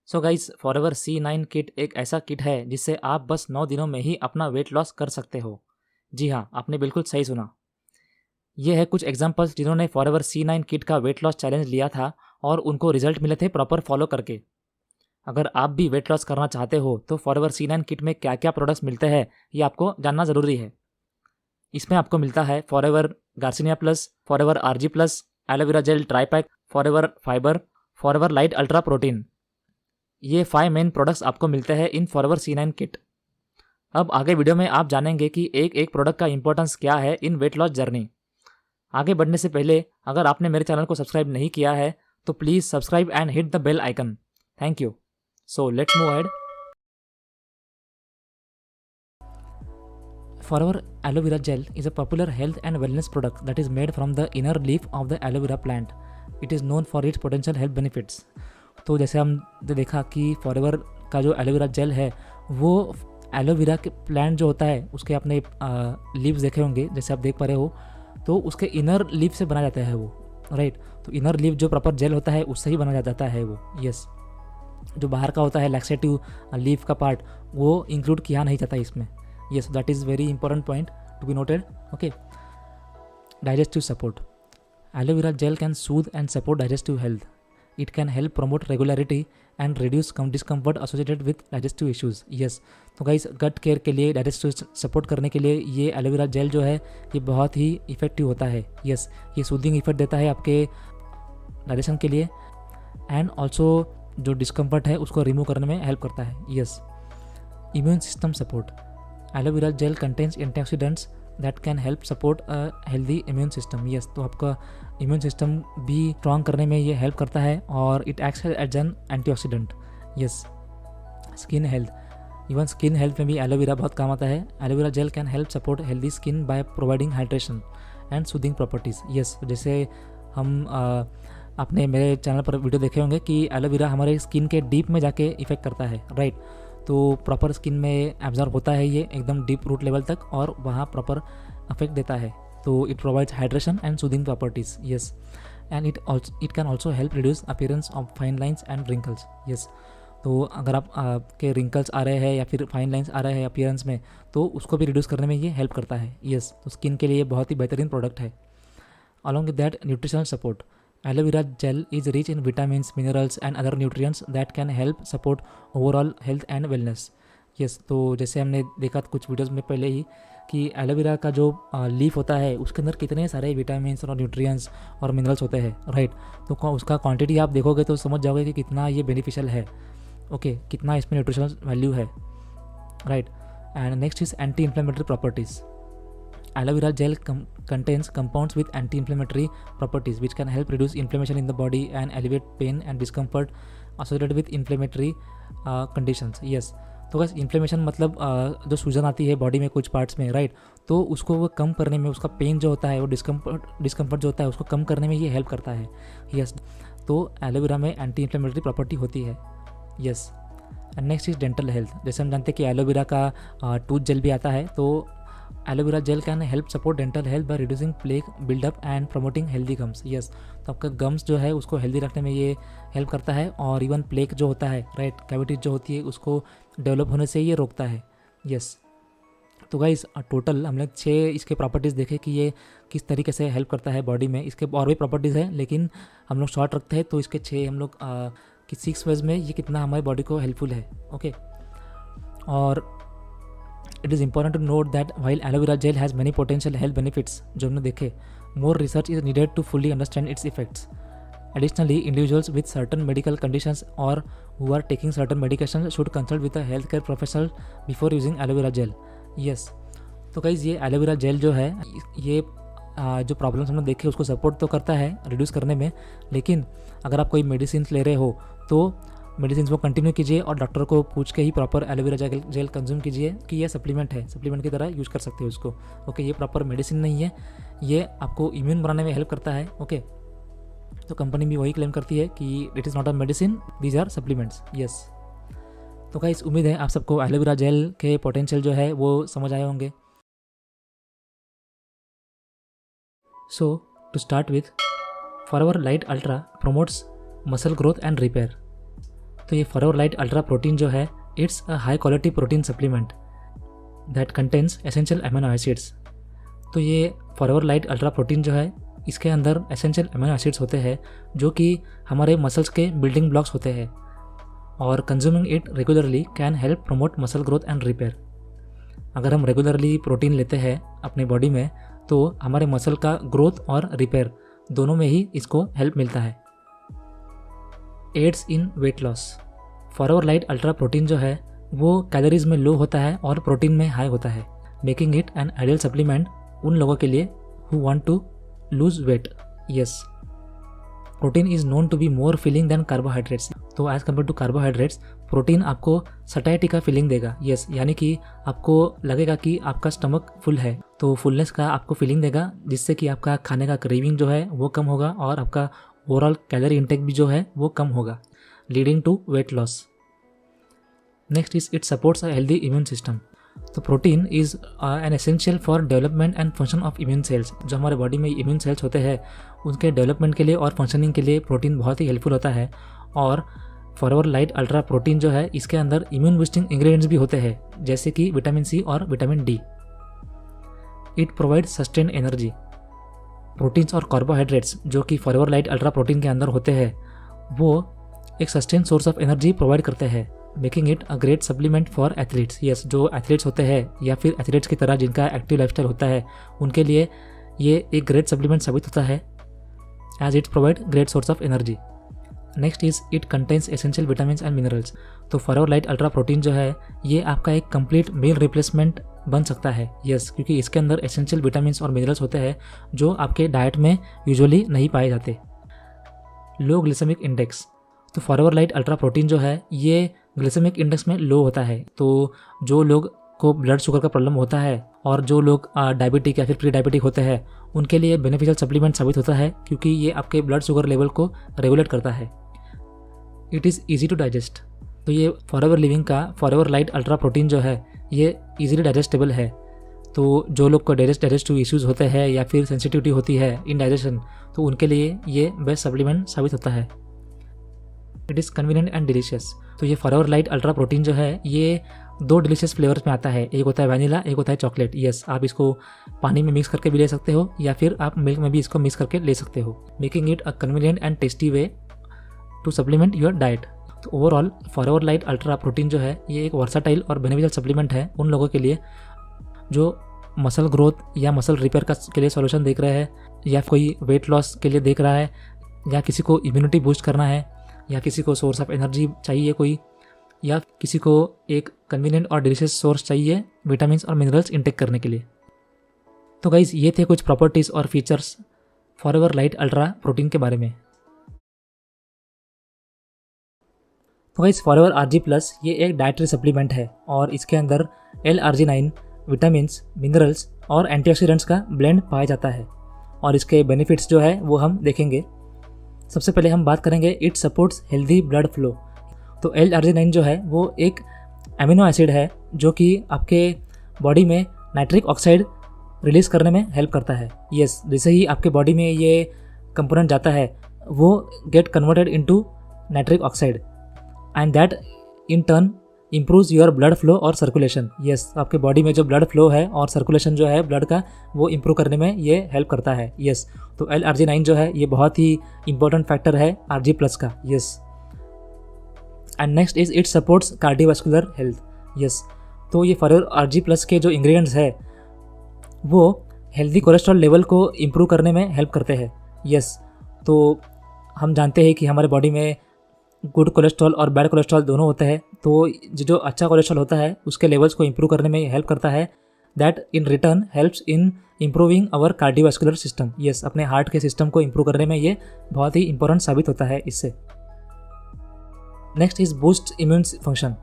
So guys forever C9 kit एक ऐसा kit है जिससे आप बस 9 दिनों में ही अपना वेट लॉस कर सकते हो। जी हाँ, आपने बिल्कुल सही सुना। ये है कुछ एग्जांपल्स जिन्होंने फॉरएवर C9 किट का वेट लॉस चैलेंज लिया था और उनको रिजल्ट मिले थे प्रॉपर फॉलो करके। अगर आप भी वेट लॉस करना चाहते हो तो फॉरएवर C9 किट में क्या क्या प्रोडक्ट्स मिलते हैं ये आपको जानना ज़रूरी है। इसमें आपको मिलता है forever garcinia plus, forever RG plus, aloe vera gel try pack, forever fibre, forever light ultra protein. ये 5 मेन प्रोडक्ट्स आपको मिलते हैं इन फॉरएवर C9 किट। अब आगे वीडियो में आप जानेंगे कि एक एक प्रोडक्ट का इंपॉर्टेंस क्या है इन वेट लॉस जर्नी। आगे बढ़ने से पहले अगर आपने मेरे चैनल को सब्सक्राइब नहीं किया है तो please subscribe and hit the bell icon. Thank you. So let's move ahead. Forever aloe vera gel is a popular health and wellness product that is made from the inner leaf of the aloe vera plant. It is known for its potential health benefits. तो जैसे हमने देखा कि forever का जो aloe vera gel है वो aloe vera के प्लांट जो होता है उसके अपने लीव्स देखे होंगे, जैसे आप देख पा रहे हो, तो उसके इनर लीफ से बना जाता है वो, राइट। तो इनर लीफ जो प्रॉपर जेल होता है उससे ही बना जाता है वो, यस। जो बाहर का होता है लैक्सेटिव लीफ का पार्ट वो इंक्लूड किया नहीं जाता इसमें। Yes, that is very important point to be noted. Okay. Digestive support. Aloe vera gel can soothe and support digestive health. It can help promote regularity and reduce discomfort associated with digestive issues. Yes. तो guys गट care के लिए, digestive support करने के लिए ये aloe vera gel जो है ये बहुत ही इफेक्टिव होता है। यस, ये सूदिंग इफेक्ट देता है आपके डाइजेशन के लिए एंड ऑल्सो जो डिस्कम्फर्ट है उसको रिमूव करने में हेल्प करता है। Yes. Immune system support. Aloe vera gel contains antioxidants that can help support a healthy immune system. Yes, तो आपका इम्यून सिस्टम भी स्ट्रॉन्ग करने में ये हेल्प करता है और it acts as an antioxidant. Yes. Skin health. Even skin health में भी एलोवेरा बहुत काम आता है। Aloe vera gel can help support healthy skin by providing hydration and soothing properties. Yes, जैसे हम आपने मेरे चैनल पर वीडियो देखे होंगे कि एलोवेरा हमारे स्किन के डीप में जाके इफेक्ट करता है, राइट। तो प्रॉपर स्किन में एब्जॉर्ब होता है ये एकदम डीप रूट लेवल तक और वहाँ प्रॉपर अफेक्ट देता है। तो it provides hydration and soothing properties. Yes. And it can also help reduce appearance of fine lines and wrinkles. Yes. तो अगर आपके रिंकल्स आ रहे हैं या फिर फाइन लाइन्स आ रहे हैं अपीयरेंस में तो उसको भी रिड्यूस करने में ये हेल्प करता है। यस। तो स्किन के लिए बहुत ही बेहतरीन प्रोडक्ट है। Along with that nutritional support. Aloe vera gel is rich in vitamins, minerals and other nutrients that can help support overall health and wellness. Yes, तो जैसे हमने देखा कुछ वीडियोस में पहले ही कि एलोवेरा का जो लीफ होता है उसके अंदर कितने सारे विटामिन्स और न्यूट्रिएंट्स और मिनरल्स होते हैं, राइट। तो उसका क्वांटिटी आप देखोगे तो समझ जाओगे कि कितना ये बेनिफिशियल है, ओके, कितना इसमें न्यूट्रिशनल वैल्यू है, right. And next is anti inflammatory properties. Aloe vera gel contains compounds with anti-inflammatory properties which can help reduce inflammation in the body and alleviate pain and discomfort associated with inflammatory conditions. Yes. तो बस inflammation मतलब जो सूजन आती है body में कुछ parts में, राइट, तो उसको वो कम करने में, उसका पेन जो होता है वो डिस्कम्फर्ट जो होता है उसको कम करने में ये हेल्प करता है। यस। तो एलोवेरा में एंटी इन्फ्लेमेटरी प्रॉपर्टी होती है। Yes. And next is dental health. जैसे हम जानते हैं कि एलोवेरा का टूथ जेल भी आता है, तो aloe vera gel can help support dental health by reducing plaque buildup and promoting healthy gums. Yes. तो आपका गम्स जो है उसको हेल्दी रखने में ये हेल्प करता है और इवन प्लेक जो होता है, राइट, कैविटीज जो होती है उसको डेवलप होने से ये रोकता है। यस। तो गाइस टोटल हमने 6 इसके प्रॉपर्टीज़ देखे कि ये किस तरीके से हेल्प करता है बॉडी में। इसके और भी प्रॉपर्टीज़ हैं लेकिन हम लोग शॉर्ट रखते हैं तो इसके 6 हम लोग कि 6 वेज में ये कितना हमारी बॉडी को हेल्पफुल है, ओके। और it is important to note that while aloe vera gel has many potential health benefits जो हमने देखे, more research is needed to fully understand its effects. Additionally, individuals with certain medical conditions or who are taking certain medications should consult with a healthcare professional before using aloe vera gel. Yes. तो guys ये aloe vera vera jail जो है ये जो problems हमने देखे उसको support तो करता है रिड्यूस करने में, लेकिन अगर आप कोई मेडिसिन ले रहे हो तो मेडिसिन को कंटिन्यू कीजिए और डॉक्टर को पूछ के ही प्रॉपर एलोवेरा जेल कंज्यूम कीजिए कि ये सप्लीमेंट है, सप्लीमेंट की तरह यूज़ कर सकते हो उसको, ओके। ये प्रॉपर मेडिसिन नहीं है, ये आपको इम्यून बनाने में हेल्प करता है, ओके। तो कंपनी भी वही क्लेम करती है कि it is not a medicine, these are supplements. Yes. तो गाइस उम्मीद है आप सबको एलोवेरा जेल के पोटेंशियल जो है वो समझ आए होंगे। So to start with, Forever light Ultra promotes muscle growth and repair. तो ये फॉरएवर लाइट अल्ट्रा प्रोटीन जो है it's a high quality protein supplement that contains essential amino acids. तो ये फॉरएवर लाइट अल्ट्रा प्रोटीन जो है इसके अंदर एसेंशियल अमीनो एसिड्स होते हैं जो कि हमारे मसल्स के बिल्डिंग ब्लॉक्स होते हैं, और consuming it regularly can help promote muscle growth and repair. अगर हम रेगुलरली प्रोटीन लेते हैं अपने बॉडी में तो हमारे मसल का ग्रोथ और रिपेयर दोनों में ही इसको हेल्प मिलता है। Aids in weight loss. Forever light ultra protein जो है वो कैलोरीज में लो होता है और प्रोटीन में हाई होता है, making it an ideal supplement उन लोगों के लिए who want to lose weight. Yes, protein is known to be more filling than carbohydrates. तो as compared to carbohydrates protein आपको सटाइटी का फीलिंग देगा। यस, यानी कि आपको लगेगा कि आपका स्टमक फुल है, तो फुलनेस का आपको फीलिंग देगा, जिससे कि आपका खाने का क्रेविंग जो है वो कम होगा और आपका ओवरऑल कैलोरी इंटेक भी जो है वो कम होगा, leading to weight loss. Next is it supports a healthy immune system. तो protein is an essential for development and function of immune cells. जो हमारे बॉडी में इम्यून सेल्स होते हैं उनके डेवलपमेंट के लिए और फंक्शनिंग के लिए प्रोटीन बहुत ही हेल्पफुल होता है। और फॉरएवर लाइट अल्ट्रा प्रोटीन जो है इसके अंदर इम्यून बूस्टिंग इंग्रेडिएंट्स भी होते हैं, जैसे कि विटामिन सी और vitamin D. It provide sustain energy. Proteins और कार्बोहाइड्रेट्स जो कि फॉरएवर लाइट अल्ट्रा प्रोटीन के अंदर होते हैं वो एक sustain source of energy provide करते हैं, making it a great supplement for athletes. Yes, जो एथलीट्स होते हैं या फिर एथलीट्स की तरह जिनका एक्टिव लाइफस्टाइल होता है उनके लिए ये एक ग्रेट सप्लीमेंट साबित होता है, as it provide great source of energy. Next is it contains essential vitamins and minerals. तो फॉरएवर लाइट अल्ट्रा प्रोटीन जो है ये आपका एक कंप्लीट मील रिप्लेसमेंट बन सकता है। यस, क्योंकि इसके अंदर एसेंशियल विटामिन्स और मिनरल्स होते हैं जो आपके डाइट में यूजुअली नहीं पाए जाते। लो ग्लिसेमिक इंडेक्स। तो फॉरएवर लाइट अल्ट्रा प्रोटीन जो है ये ग्लिसेमिक इंडेक्स में लो होता है, तो जो लोग को ब्लड शुगर का प्रॉब्लम होता है और जो लोग डायबिटिक या फिर प्री डायबिटिक होते हैं उनके लिए बेनिफिशियल सप्लीमेंट साबित होता है, क्योंकि ये आपके ब्लड शुगर लेवल को रेगुलेट करता है। It is easy to digest. तो ये फॉरएवर लिविंग का फॉरएवर लाइट अल्ट्रा प्रोटीन जो है ये ईजिली डाइजेस्टेबल है। तो जो लोग को डाइजेस्टिव इश्यूज़ होते हैं या फिर सेंसिटिविटी होती है इन डाइजेशन, तो उनके लिए ये बेस्ट सप्लीमेंट साबित होता है। It is convenient and delicious. तो ये फॉरएवर लाइट अल्ट्रा प्रोटीन जो है ये 2 डिलीशियस फ्लेवर्स में आता है, एक होता है वैनिला, एक होता है चॉकलेट। यस, आप इसको पानी में मिक्स करके भी ले सकते हो या फिर आप मिल्क में भी इसको मिक्स करके ले सकते हो, making it a convenient and tasty way to supplement your diet. तो overall Forever light ultra protein जो है ये एक वर्साटाइल और बेनिफिशियल सप्लीमेंट है उन लोगों के लिए जो मसल ग्रोथ या मसल रिपेयर के लिए सॉल्यूशन देख रहे हैं, या कोई वेट लॉस के लिए देख रहा है, या किसी को इम्यूनिटी बूस्ट करना है, या किसी को सोर्स ऑफ एनर्जी चाहिए कोई, या किसी को एक कन्वीनियंट और डिलीशियस सोर्स चाहिए विटामिन्स और मिनरल्स इंटेक करने के लिए। तो गाइज ये थे कुछ प्रॉपर्टीज़ और features forever light ultra protein के बारे में। तो गाइज फॉरएवर आरजी प्लस ये एक डाइटरी सप्लीमेंट है और इसके अंदर L-arginine, विटामिन्स, मिनरल्स और एंटीऑक्सीडेंट्स का ब्लेंड पाया जाता है, और इसके बेनिफिट्स जो है वो हम देखेंगे। सबसे पहले हम बात करेंगे it supports healthy blood flow. तो L-arginine जो है वो एक एमिनो एसिड है जो कि आपके बॉडी में नाइट्रिक ऑक्साइड रिलीज़ करने में हेल्प करता है। यस, जैसे ही आपके बॉडी में ये कंपोनेंट जाता है वो get converted into nitric oxide and that in turn improves your blood flow और सर्कुलेशन। यस, आपके बॉडी में जो ब्लड फ्लो है और सर्कुलेशन जो है ब्लड का वो इम्प्रूव करने में ये हेल्प करता है। यस, तो L-arginine जो है ये बहुत ही इंपॉर्टेंट फैक्टर है आरजी प्लस का। Yes, and next is it supports cardiovascular health. Yes, तो ये फॉरएवर आरजी प्लस के जो इंग्रेडिएंट्स है वो हेल्दी कोलेस्ट्रॉल लेवल को इम्प्रूव करने में हेल्प करते हैं। यस, तो हम जानते हैं कि हमारे बॉडी में गुड कोलेस्ट्रॉल और बैड कोलेस्ट्रॉल दोनों होते हैं, तो जो अच्छा कोलेस्ट्रॉल होता है उसके लेवल्स को इम्प्रूव करने में हेल्प करता है, that in return helps in improving our cardiovascular system. Yes, अपने हार्ट के सिस्टम को इम्प्रूव करने में ये बहुत ही इंपॉर्टेंट साबित होता है इससे। Next is boost immune function.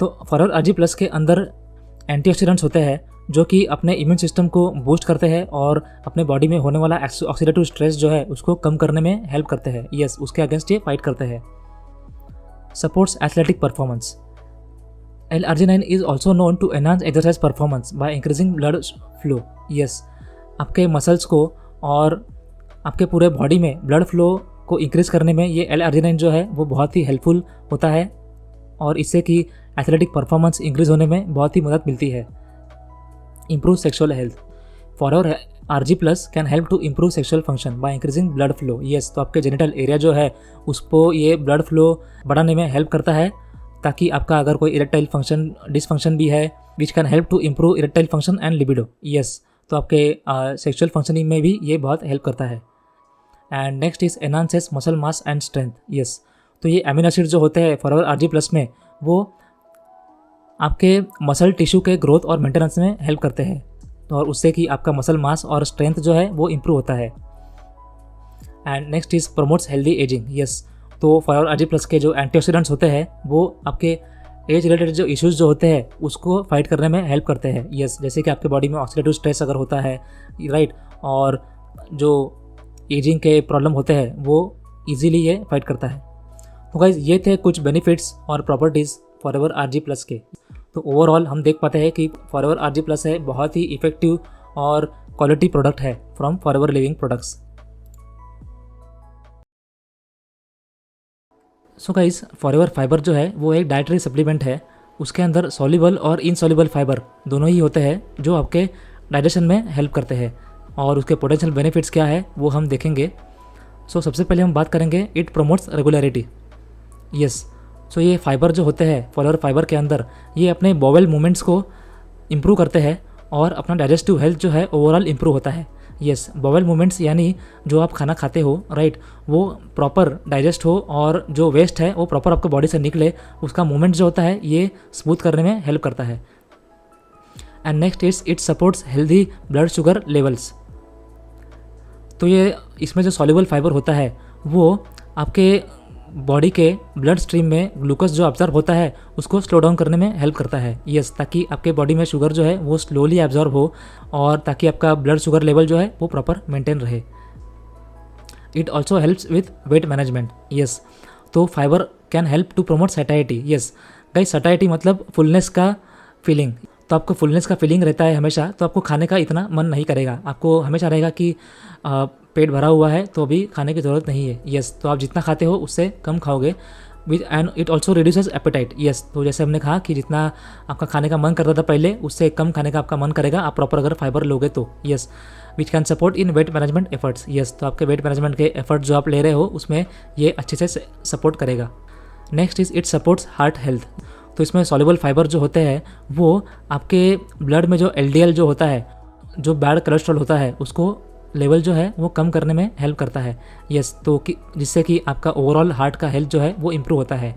तो फॉरएवर आरजी प्लस के अंदर एंटीऑक्सीडेंट्स होते हैं जो कि अपने इम्यून सिस्टम को बूस्ट करते हैं और अपने बॉडी में होने वाला ऑक्सीडेटिव स्ट्रेस जो है उसको कम करने में हेल्प करते हैं। यस, उसके अगेंस्ट ये फाइट करते हैं। Supports athletic performance. L-arginine is also known to enhance exercise performance by increasing blood flow. Yes, आपके मसल्स को और आपके पूरे बॉडी में ब्लड फ्लो को इंक्रीज करने में ये L-arginine जो है वो बहुत ही हेल्पफुल होता है और इससे कि एथलेटिक परफॉर्मेंस इंक्रीज होने में बहुत ही मदद मिलती है। Improve sexual health. Forever Rg plus can help to improve sexual function by increasing blood flow. Yes, तो आपके जेनिटल एरिया जो है उसको ये ब्लड फ्लो बढ़ाने में हेल्प करता है, ताकि आपका अगर कोई इरेक्टाइल फंक्शन डिसफंक्शन भी है which can help to improve erectile function and libido. Yes, तो आपके सेक्शुअल फंक्शनिंग में भी ये बहुत हेल्प करता है। And next is enhances muscle mass and strength. Yes, तो ये अमीनो एसिड जो होते हैं फॉरएवर Rg प्लस में वो आपके मसल टिश्यू के ग्रोथ और मेंटेनेंस में हेल्प करते हैं, तो और उससे कि आपका मसल मास और स्ट्रेंथ जो है वो इम्प्रूव होता है। And next is promotes healthy ageing. Yes, तो फॉरएवर Rg प्लस के जो एंटीऑक्सीडेंट्स होते हैं वो आपके एज रिलेटेड जो इश्यूज़ जो होते हैं उसको फाइट करने में हेल्प करते हैं। यस, जैसे कि आपके बॉडी में ऑक्सीडेटिव स्ट्रेस अगर होता है, राइट, और जो एजिंग के प्रॉब्लम होते हैं वो इजीली ये फाइट करता है। तो गाइज ये थे कुछ बेनिफिट्स और प्रॉपर्टीज़ फॉरएवर Rg प्लस के। तो ओवरऑल हम देख पाते हैं कि फॉरएवर Rg प्लस है बहुत ही इफेक्टिव और क्वालिटी प्रोडक्ट है from forever living products. So guys forever fibre जो है वो एक डाइटरी सप्लीमेंट है। उसके अंदर सॉल्युबल और इनसॉल्युबल फाइबर दोनों ही होते हैं जो आपके डाइजेशन में हेल्प करते हैं, और उसके पोटेंशियल बेनिफिट्स क्या है वो हम देखेंगे। सो सबसे पहले हम बात करेंगे इट प्रमोट्स रेगुलरिटी। यस, सो ये फाइबर जो होते हैं फॉरएवर फाइबर के अंदर ये अपने बॉवेल मूवमेंट्स को इम्प्रूव करते हैं और अपना डाइजेस्टिव हेल्थ जो है ओवरऑल इम्प्रूव होता है। यस, बॉवेल मूवमेंट्स यानी जो आप खाना खाते हो, राइट, वो प्रॉपर डाइजेस्ट हो और जो वेस्ट है वो प्रॉपर आपको बॉडी से निकले, उसका मूवमेंट जो होता है ये स्मूथ करने में हेल्प करता है। And next is it supports healthy blood sugar levels. तो ये इसमें जो सॉल्युबल फाइबर होता है वो आपके बॉडी के ब्लड स्ट्रीम में ग्लूकोज जो ऑब्जर्व होता है उसको स्लो डाउन करने में हेल्प करता है। यस, ताकि आपके बॉडी में शुगर जो है वो स्लोली एब्जॉर्ब हो और ताकि आपका ब्लड शुगर लेवल जो है वो प्रॉपर मेंटेन रहे। It also helps with weight management. Yes, तो fibre can help to promote satiety. Yes guys, satiety मतलब फुलनेस का फीलिंग। तो आपको फुलनेस का फीलिंग रहता है हमेशा, तो आपको खाने का इतना मन नहीं करेगा, आपको हमेशा रहेगा कि पेट भरा हुआ है तो अभी खाने की ज़रूरत नहीं है। यस, तो आप जितना खाते हो उससे कम खाओगे। With and it also reduces appetite. Yes, तो जैसे हमने कहा कि जितना आपका खाने का मन करता था पहले उससे कम खाने का आपका मन करेगा आप प्रॉपर अगर फाइबर लोगे तो। Yes, which can support in weight management efforts. Yes, तो आपके वेट मैनेजमेंट के एफर्ट जो आप ले रहे हो उसमें ये अच्छे से सपोर्ट करेगा। Next is it supports heart health. तो इसमें सॉल्युबल फाइबर जो होते हैं वो आपके ब्लड में जो LDL जो होता है, जो बैड कोलेस्ट्रॉल होता है, उसको लेवल जो है वो कम करने में हेल्प करता है। यस, तो जिससे कि आपका ओवरऑल हार्ट का हेल्थ जो है वो इम्प्रूव होता है।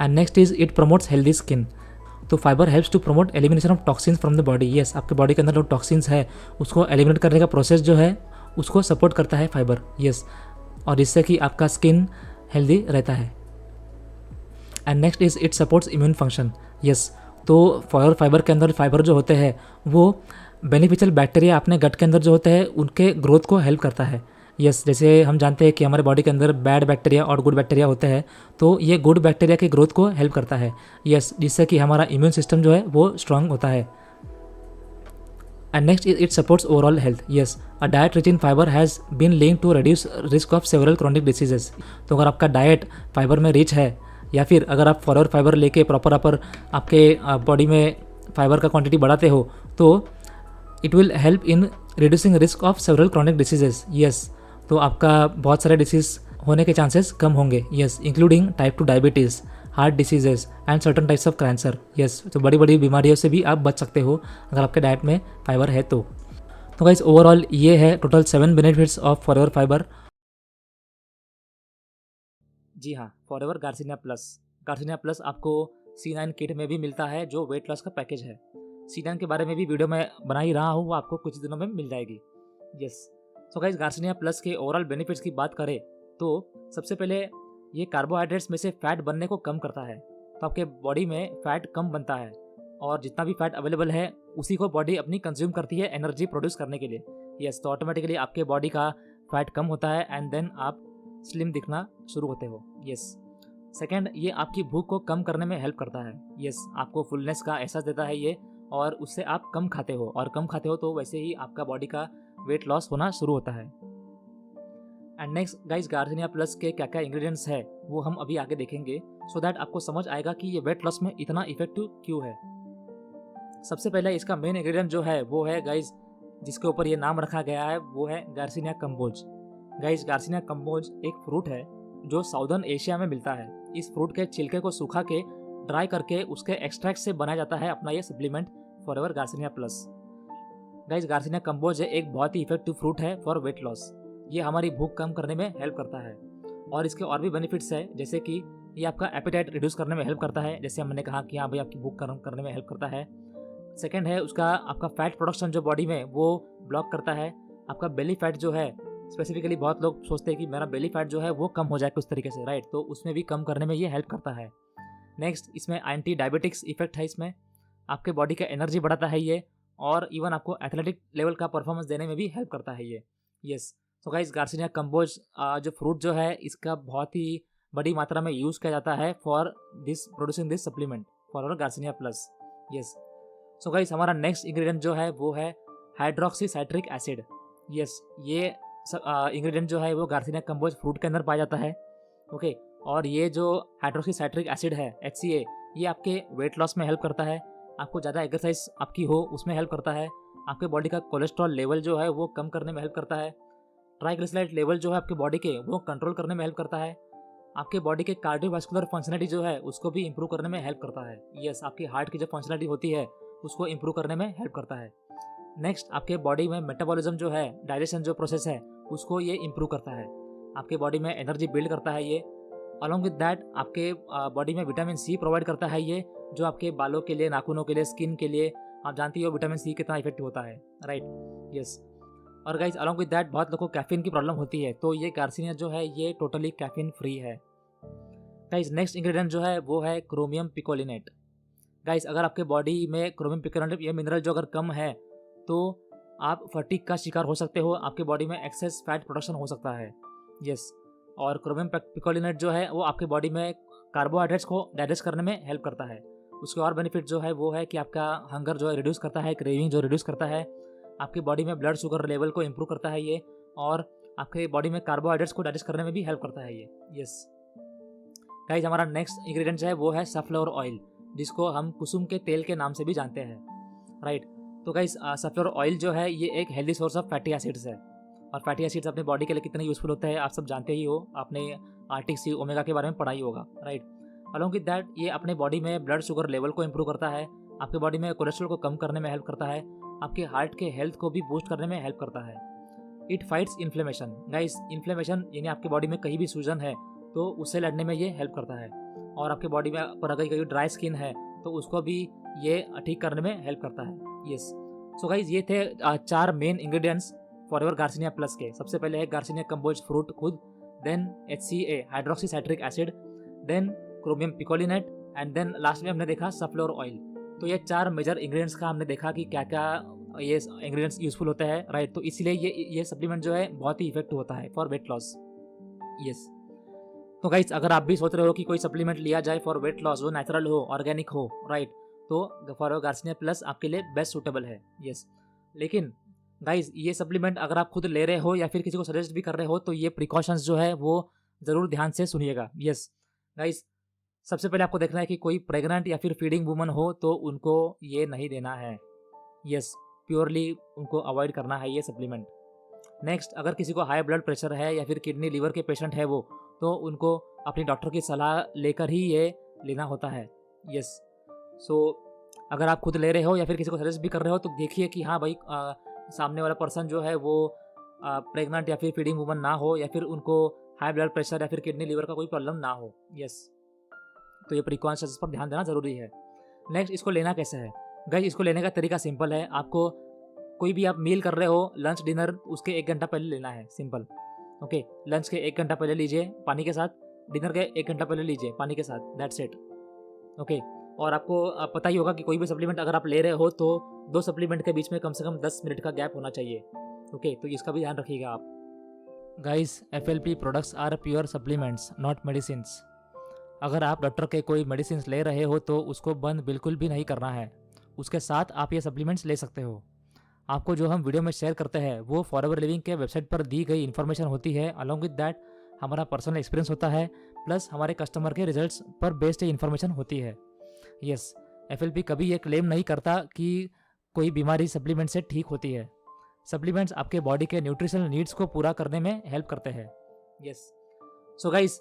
And next is it promotes healthy skin. तो fibre helps to promote elimination of toxins from the body. Yes, आपके बॉडी के अंदर जो टॉक्सिन्स है उसको एलिमिनेट करने का प्रोसेस जो है उसको सपोर्ट करता है फाइबर। यस, और जिससे कि आपका स्किन हेल्दी रहता है। And next is it supports immune function. Yes, तो फॉरएवर फाइबर के अंदर फाइबर जो होते हैं वो बेनिफिशियल बैक्टीरिया अपने गट के अंदर जो होते हैं उनके ग्रोथ को हेल्प करता है। यस, जैसे हम जानते हैं कि हमारे बॉडी के अंदर बैड बैक्टीरिया और गुड बैक्टीरिया होते हैं, तो ये गुड बैक्टीरिया की ग्रोथ को हेल्प करता है। यस, जिससे कि हमारा इम्यून सिस्टम जो है वो स्ट्रांग होता है। And next it supports overall health. Yes, a diet rich in fibre has been linked to reduce risk of several chronic diseases. तो अगर आपका डाइट फाइबर में रिच है या फिर अगर आप फॉरएवर फाइबर लेके प्रॉपर आपके बॉडी में फाइबर का क्वांटिटी बढ़ाते हो तो it will help in reducing risk of several chronic diseases. Yes, तो आपका बहुत सारे डिसीज़ होने के चांसेस कम होंगे। Yes, including type 2 diabetes, heart diseases and certain types of cancer. Yes, तो बड़ी बड़ी बीमारियों से भी आप बच सकते हो अगर आपके डाइट में फाइबर है तो। गाइस ओवरऑल ये है total 7 benefits of Forever fibre. जी हाँ, Forever garcinia Plus. Garcinia Plus आपको C9 किट में भी मिलता है जो वेट लॉस का पैकेज है। C9 के बारे में भी वीडियो मैं बना ही रहा हूँ, वो आपको कुछ दिनों में मिल जाएगी। Yes, so guys garcinia plus के ओवरऑल बेनिफिट्स की बात करें तो सबसे पहले ये कार्बोहाइड्रेट्स में से फैट बनने को कम करता है, तो आपके बॉडी में फैट कम बनता है और जितना भी फैट अवेलेबल है उसी को बॉडी अपनी कंज्यूम करती है एनर्जी प्रोड्यूस करने के लिए। यस, तो ऑटोमेटिकली आपके बॉडी का फैट कम होता है एंड देन आप स्लिम दिखना शुरू होते हो। यस, सेकेंड, ये आपकी भूख को कम करने में हेल्प करता है। यस, आपको फुलनेस का एहसास देता है ये, और उससे आप कम खाते हो, और कम खाते हो तो वैसे ही आपका बॉडी का वेट लॉस होना शुरू होता है। And next guys, garcinia plus के क्या क्या इंग्रेडिएंट्स है वो हम अभी आगे देखेंगे, सो दैट आपको समझ आएगा कि ये वेट लॉस में इतना इफेक्टिव क्यों है। सबसे पहले इसका मेन इंग्रेडिएंट जो है वो है गाइस, जिसके ऊपर ये नाम रखा गया है, वो है garcinia cambogia. Guys, garcinia cambogia एक फ्रूट है जो साउदर्न एशिया में मिलता है। इस फ्रूट के छिलके को सूखा के ड्राई करके उसके एक्सट्रैक्ट से बनाया जाता है अपना ये supplement forever garcinia plus. Guys, garcinia cambogia एक बहुत ही इफेक्टिव फ्रूट है फॉर वेट लॉस। ये हमारी भूख कम करने में हेल्प करता है और इसके और भी बेनिफिट्स है, जैसे कि ये आपका एपेटाइट रिड्यूस करने में हेल्प करता है, जैसे हमने कहा कि हाँ भाई आपकी भूख कम करने में हेल्प करता है। सेकंड है उसका आपका फैट प्रोडक्शन जो बॉडी में वो ब्लॉक करता है। आपका बेली फैट जो है, स्पेसिफिकली बहुत लोग सोचते हैं कि मेरा बेली फैट जो है वो कम हो जाए उस तरीके से, राइट, तो उसमें भी कम करने में ये हेल्प करता है। नेक्स्ट, इसमें एंटी डायबिटिक्स इफेक्ट है, इसमें आपके बॉडी का एनर्जी बढ़ाता है ये, और इवन आपको एथलेटिक लेवल का परफॉर्मेंस देने में भी हेल्प करता है ये। Yes, so guys, garcinia cambogia जो फ्रूट जो है इसका बहुत ही बड़ी मात्रा में यूज़ किया जाता है for this producing this supplement for our garcinia plus. Yes, so guys, हमारा नेक्स्ट इंग्रेडिएंट जो है वो है हाइड्रोक्सी साइट्रिक एसिड। यस, ये इंग्रेडिएंट जो है वो गार्सिनिया कंबोज फ्रूट के अंदर पाया जाता है। ओके, और ये जो हाइड्रोक्सी साइट्रिक एसिड है HCA, ये आपके वेट लॉस में हेल्प करता है, आपको ज़्यादा एक्सरसाइज आपकी हो उसमें हेल्प करता है, आपके बॉडी का कोलेस्ट्रॉल लेवल जो है वो कम करने में हेल्प करता है, ट्राइग्लिसराइड लेवल जो है आपके बॉडी के वो कंट्रोल करने में हेल्प करता है, आपके बॉडी के कार्डियोवास्कुलर फंक्शनलिटी जो है उसको भी इंप्रूव करने में हेल्प करता है। यस, आपकी हार्ट की जो फंक्शनलिटी होती है उसको इंप्रूव करने में हेल्प करता है। नेक्स्ट, आपके बॉडी में मेटाबॉलिज्म जो है, डाइजेशन जो प्रोसेस है उसको ये इंप्रूव करता है, आपके बॉडी में एनर्जी बिल्ड करता है ये। अलॉन्ग विद दैट आपके बॉडी में विटामिन C प्रोवाइड करता है ये, जो आपके बालों के लिए, नाखूनों के लिए, स्किन के लिए, आप जानती हो विटामिन C कितना इफेक्टिव होता है, राइट। यस, और गाइस अलॉन्ग विद दैट बहुत लोगों को कैफीन की प्रॉब्लम होती है, तो ये गार्सिनिया जो है ये टोटली कैफीन फ्री है। गाइस, नेक्स्ट इंग्रेडिएंट जो है वो है क्रोमियम पिकोलिनेट। गाइस, अगर आपके बॉडी में क्रोमियम पिकोलिनेट ये मिनरल जो अगर कम है तो आप फटीग का शिकार हो सकते हो, आपके बॉडी में एक्सेस फैट प्रोडक्शन हो सकता है। यस, और क्रोमियम पिकोलिनेट जो है वो आपके बॉडी में कार्बोहाइड्रेट्स को डाइजेस्ट करने में हेल्प करता है। उसके और बेनिफिट जो है वो है कि आपका हंगर जो है रिड्यूस करता है, क्रेविंग जो रिड्यूस करता है, आपकी बॉडी में ब्लड शुगर लेवल को इंप्रूव करता है ये, और आपके बॉडी में कार्बोहाइड्रेट्स को डाइजेस्ट करने में भी हेल्प करता है ये। यस गाइस, हमारा नेक्स्ट इंग्रेडिएंट है वो है सनफ्लावर ऑयल, जिसको हम कुसुम के तेल के नाम से भी जानते हैं, राइट। तो गाइस, सनफ्लावर ऑयल जो है ये एक healthy source of fatty acids है, और फैटी एसिड्स अपने बॉडी के लिए कितने यूजफुल होते हैं आप सब जानते ही हो, आपने आर्टिक सी ओमेगा के बारे में पढ़ा ही होगा, राइट। अलॉन्ग विद दैट ये अपने बॉडी में ब्लड शुगर लेवल को इंप्रूव करता है, आपके बॉडी में कोलेस्ट्रॉल को कम करने में हेल्प करता है, आपके हार्ट के हेल्थ को भी बूस्ट करने में हेल्प करता है। It fights inflammation. Guys, inflammation यानी आपके बॉडी में कहीं भी सूजन है तो उससे लड़ने में ये हेल्प करता है, और आपके बॉडी में पर अगर कहीं ड्राई स्किन है तो उसको भी ये ठीक करने में हेल्प करता है। यस, सो गाइस, ये थे 4 main ingredients forever garcinia plus के। सबसे पहले है गार्सिनिया कंबोज फ्रूट खुद, then HCA hydroxy citric acid, then chromium picolinate, and then last में हमने देखा सनफ्लावर ऑयल। तो ये 4 मेजर इंग्रेडिएंट्स का हमने देखा कि क्या क्या ये इंग्रेडिएंट्स यूजफुल होते हैं, राइट। तो इसीलिए ये सप्लीमेंट जो है बहुत ही इफेक्टिव होता है फॉर वेट लॉस। यस, तो गाइस, अगर आप भी सोच रहे हो कि कोई सप्लीमेंट लिया जाए फॉर वेट लॉस, जो नेचुरल हो, ऑर्गेनिक हो, राइट, तो फॉर गार्सिनिया प्लस आपके लिए बेस्ट सूटेबल है। यस, लेकिन गाइस, ये सप्लीमेंट अगर आप खुद ले रहे हो या फिर किसी को सजेस्ट भी कर रहे हो तो ये प्रिकॉशंस जो है वो ज़रूर ध्यान से सुनिएगा। यस गाइस, सबसे पहले आपको देखना है कि कोई प्रेग्नेंट या फिर फीडिंग वुमन हो तो उनको ये नहीं देना है। यस, प्योरली उनको अवॉइड करना है ये सप्लीमेंट। नेक्स्ट, अगर किसी को हाई ब्लड प्रेशर है या फिर किडनी लीवर के पेशेंट है वो, तो उनको अपनी डॉक्टर की सलाह लेकर ही ये लेना होता है। यस, सो अगर आप खुद ले रहे हो या फिर किसी को सजेस्ट भी कर रहे हो तो देखिए कि हाँ भाई सामने वाला पर्सन जो है वो प्रेग्नेंट या फिर फीडिंग वुमन ना हो, या फिर उनको हाई ब्लड प्रेशर या फिर किडनी लीवर का कोई प्रॉब्लम ना हो। यस, तो ये प्रिकॉशंस पर ध्यान देना ज़रूरी है। नेक्स्ट, इसको लेना कैसे है? गाइस, इसको लेने का तरीका सिंपल है। आपको कोई भी आप मील कर रहे हो, लंच डिनर, उसके 1 घंटा पहले लेना है, सिंपल। ओके, लंच के 1 घंटा पहले लीजिए पानी के साथ, डिनर के 1 घंटा पहले लीजिए पानी के साथ, दैट्स इट। ओके, और आपको पता ही होगा कि कोई भी सप्लीमेंट अगर आप ले रहे हो तो 2 सप्लीमेंट के बीच में कम से कम 10 मिनट का गैप होना चाहिए। ओके, तो इसका भी ध्यान रखिएगा आप। Guys, FLP products are pure supplements not medicines. अगर आप डॉक्टर के कोई मेडिसिन ले रहे हो तो उसको बंद बिल्कुल भी नहीं करना है, उसके साथ आप ये सप्लीमेंट्स ले सकते हो। आपको जो हम वीडियो में शेयर करते हैं वो फॉरएवर लिविंग के वेबसाइट पर दी गई इन्फॉर्मेशन होती है। अलॉन्ग विद दैट हमारा पर्सनल एक्सपीरियंस होता है, प्लस हमारे कस्टमर के रिजल्ट्स पर बेस्ड इन्फॉर्मेशन होती है। यस, एफएलपी कभी ये क्लेम नहीं करता कि कोई बीमारी सप्लीमेंट से ठीक होती है। सप्लीमेंट्स आपके बॉडी के न्यूट्रिशनल नीड्स को पूरा करने में हेल्प करते हैं। यस, सो गाइस,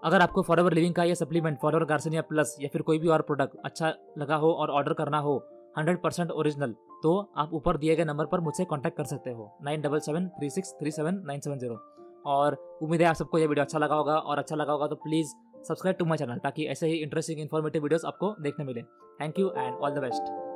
अगर आपको फॉरएवर लिविंग का ये सप्लीमेंट फॉरएवर गार्सिनिया प्लस या फिर कोई भी और प्रोडक्ट अच्छा लगा हो और ऑर्डर करना हो 100% ओरिजिनल, तो आप ऊपर दिए गए नंबर पर मुझसे कांटेक्ट कर सकते हो 9773637970। और उम्मीद है आप सबको ये वीडियो अच्छा लगा होगा, और अच्छा लगा होगा तो please subscribe to my channel, ताकि ऐसे ही इंटरेस्टिंग इन्फॉर्मेटिव वीडियोस आपको देखने मिले। Thank you and all the best.